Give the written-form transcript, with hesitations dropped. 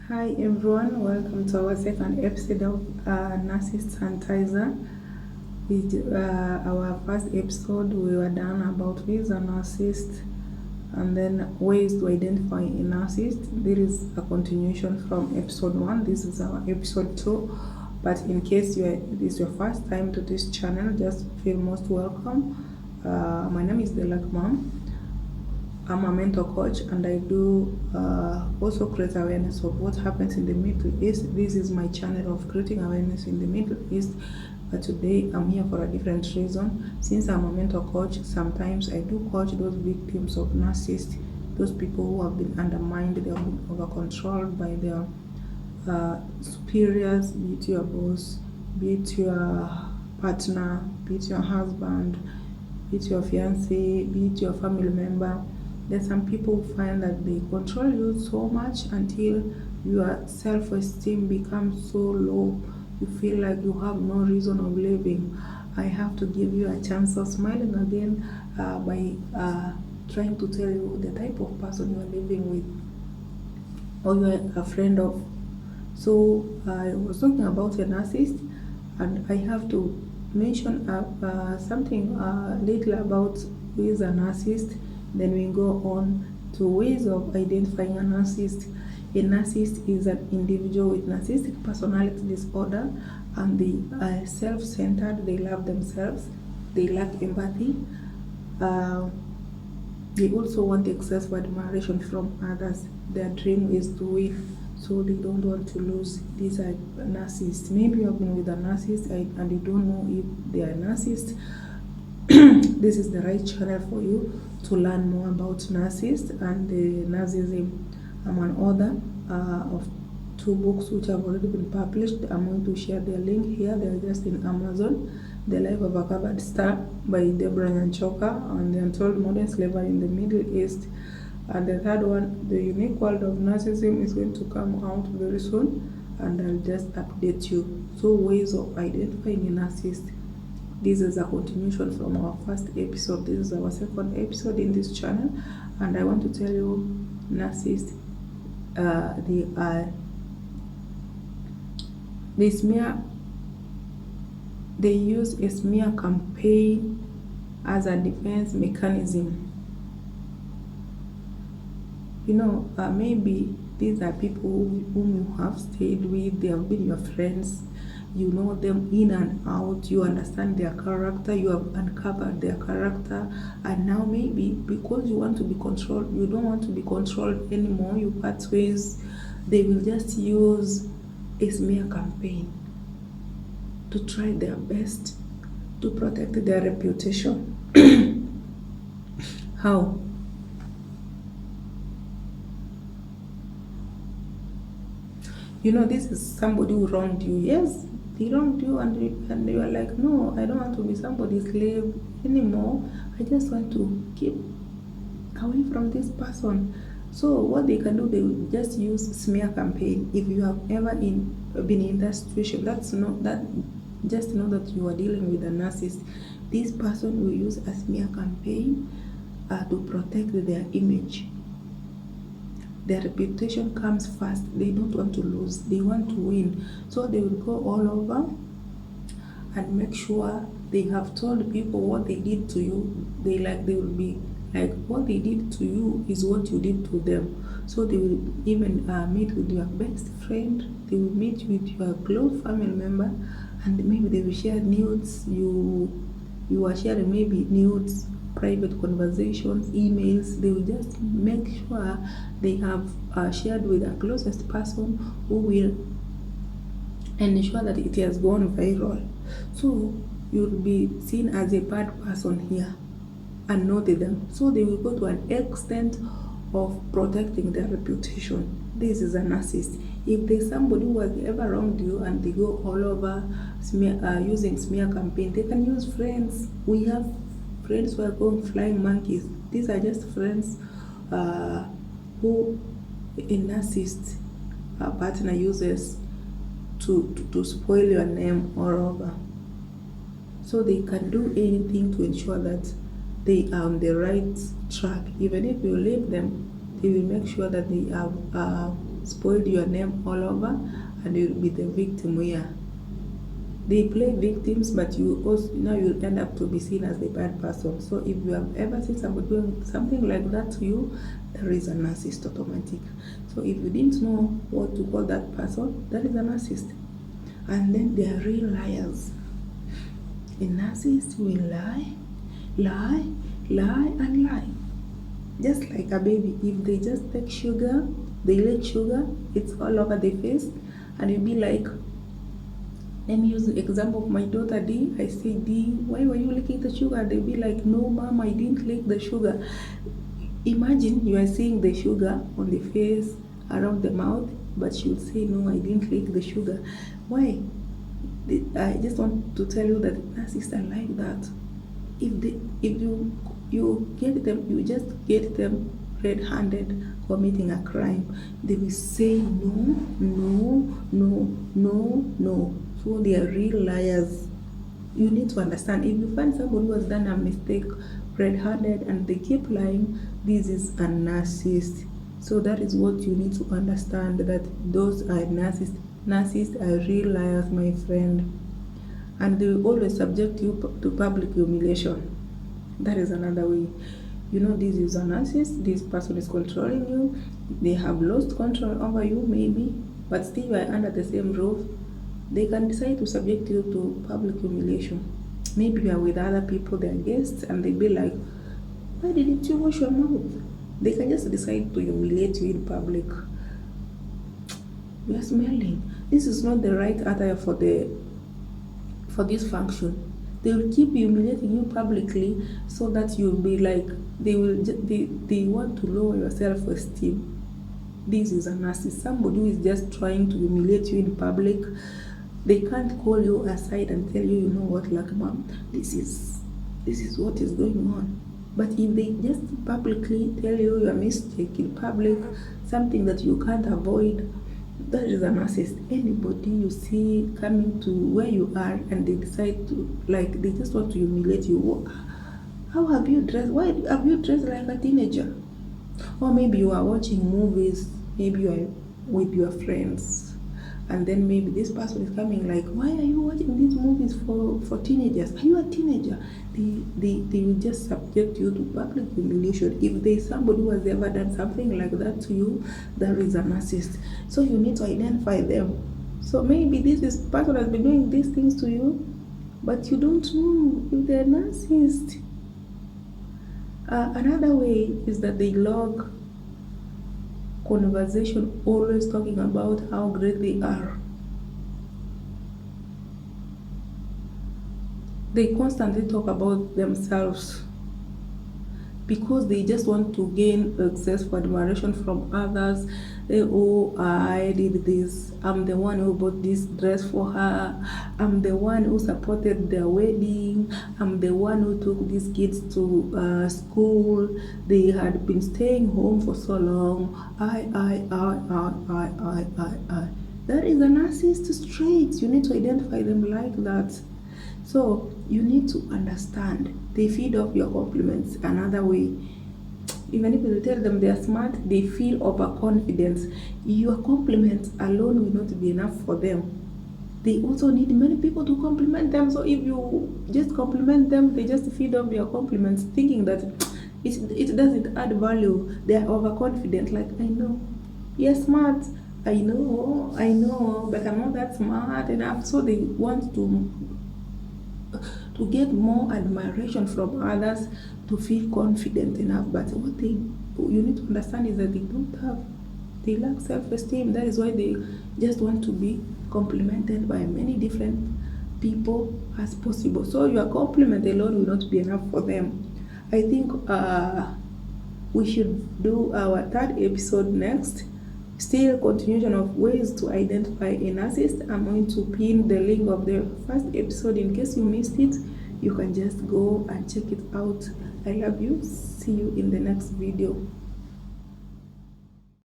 Hi everyone, welcome to our second episode of Narcissist Sanitizer. With our first episode, we were done about who is a narcissist and then ways to identify a narcissist. There is a continuation from episode 1. This is our episode 2. But in case this is your first time to this channel, just feel most welcome. My name is Iraqmaids. I'm a mentor coach and I do also create awareness of what happens in the Middle East. This is my channel of creating awareness in the Middle East. But today I'm here for a different reason. Since I'm a mentor coach, sometimes I do coach those victims of narcissists, those people who have been undermined, they have been over-controlled by their superiors, be it your boss, be it your partner, be it your husband, be it your fiancé, be it your family member. There's some people who find that they control you so much until your self-esteem becomes so low. You feel like you have no reason of living. I have to give you a chance of smiling again by trying to tell you the type of person you are living with or you are a friend of. So I was talking about a narcissist, and I have to mention something little about who is a narcissist. Then we go on to ways of identifying a narcissist. A narcissist is an individual with narcissistic personality disorder, and they are self-centered. They love themselves. They lack empathy. They also want excessive admiration from others. Their dream is to win, so they don't want to lose. These are narcissists. Maybe you have been with a narcissist and you don't know if they are narcissists. This is the right channel for you to learn more about narcissists and narcissism. I'm an author of 2 books which have already been published. I'm going to share their link here. They're just in Amazon. The Life of a Covered Star by Deborah Nyanchoka, and The Untold Modern Slavery in the Middle East. And the third one, The Unique World of Narcissism, is going to come out very soon, and I'll just update you. So ways of identifying a narcissist. This is a continuation from our first episode. This is our second episode in this channel, and I want to tell you, narcissists, they use a smear campaign as a defense mechanism. You know, maybe these are people whom you have stayed with, they have been your friends. You know them in and out, you understand their character, you have uncovered their character, and now maybe because you want to be controlled, you don't want to be controlled anymore, you part ways. They will just use a smear campaign to try their best to protect their reputation. How? You know, this is somebody who wronged you. Yes, they wronged you, and you are like, no, I don't want to be somebody's slave anymore. I just want to keep away from this person. So what they can do, they will just use smear campaign. If you have ever been in that situation, just know that you are dealing with a narcissist. This person will use a smear campaign to protect their image. Their reputation comes first. They don't want to lose. They want to win. So they will go all over and make sure they have told people what they did to you. They will be like, what they did to you is what you did to them. So they will even meet with your best friend. They will meet with your close family member, and maybe they will share nudes. You are sharing maybe nudes, private conversations, emails. They will just make sure they have shared with the closest person who will ensure that it has gone viral. So you'll be seen as a bad person here and not them. So they will go to an extent of protecting their reputation. This is a narcissist. If there's somebody who has ever wronged you and they go all over using smear campaign, they can use friends. We have friends who are going flying monkeys. These are just friends who a narcissist partner uses to spoil your name all over. So they can do anything to ensure that they are on the right track. Even if you leave them, they will make sure that they have spoil your name all over, and you'll be the victim here. They play victims, but you also you'll end up to be seen as the bad person. So if you have ever seen somebody doing something like that to you, there is a narcissist automatic. So if you didn't know what to call that person, that is a narcissist. And then they are real liars. A narcissist will lie, and lie. Just like a baby, if they just take sugar, they lick sugar, it's all over the face, and you'll be like, let me use the example of my daughter D. I say, D, why were you licking the sugar? They'll be like, no, mom, I didn't lick the sugar. Imagine you are seeing the sugar on the face, around the mouth, but she'll say, no, I didn't lick the sugar. Why? I just want to tell you that narcissists are like that. If you get them, you just get them red-handed committing a crime, they will say no. So they are real liars. You need to understand, if you find somebody who has done a mistake red-handed and they keep lying, this is a narcissist. So that is what you need to understand, that those are narcissists. Narcissists are real liars, my friend, and they will always subject you to public humiliation. That is another way. This is a narcissist, this person is controlling you, they have lost control over you maybe, but still you are under the same roof. They can decide to subject you to public humiliation. Maybe you are with other people, they are guests, and they be like, why didn't you wash your mouth? They can just decide to humiliate you in public. You are smelling. This is not the right attire for this function. They will keep humiliating you publicly so that you'll be like, they want to lower your self-esteem. This is a narcissist, somebody who is just trying to humiliate you in public. They can't call you aside and tell you, what, like, mom, this is what is going on. But if they just publicly tell you your mistake in public, something that you can't avoid, that is a narcissist. Anybody you see coming to where you are and they decide to, like, they just want to humiliate you. How have you dressed? Why have you dressed like a teenager? Or maybe you are watching movies, maybe you are with your friends, and then maybe this person is coming like, why are you watching these movies for teenagers? Are you a teenager? They will just subject you to public humiliation. If there is somebody who has ever done something like that to you, that is a narcissist. So you need to identify them. So maybe this person has been doing these things to you, but you don't know if they're narcissist. Another way is that they log conversation, always talking about how great they are. They constantly talk about themselves because they just want to gain access for admiration from others. I did this, I'm the one who bought this dress for her, I'm the one who supported their wedding, I'm the one who took these kids to school, they had been staying home for so long. I. That is a narcissist straight. You need to identify them like that. So you need to understand, they feed off your compliments. Another way, even if you tell them they are smart, they feel overconfidence. Your compliments alone will not be enough for them. They also need many people to compliment them. So if you just compliment them, they just feed off your compliments, thinking that it doesn't add value. They are overconfident, like, I know you're smart, I know, but I'm not that smart enough. So they want to get more admiration from others, to feel confident enough. But what you need to understand is that they lack self-esteem. That is why they just want to be complimented by many different people as possible. So your compliment alone will not be enough for them. I think we should do our third episode next. Still continuation of ways to identify a narcissist. I'm going to pin the link of the first episode in case you missed it. You can just go and check it out. I love you. See you in the next video.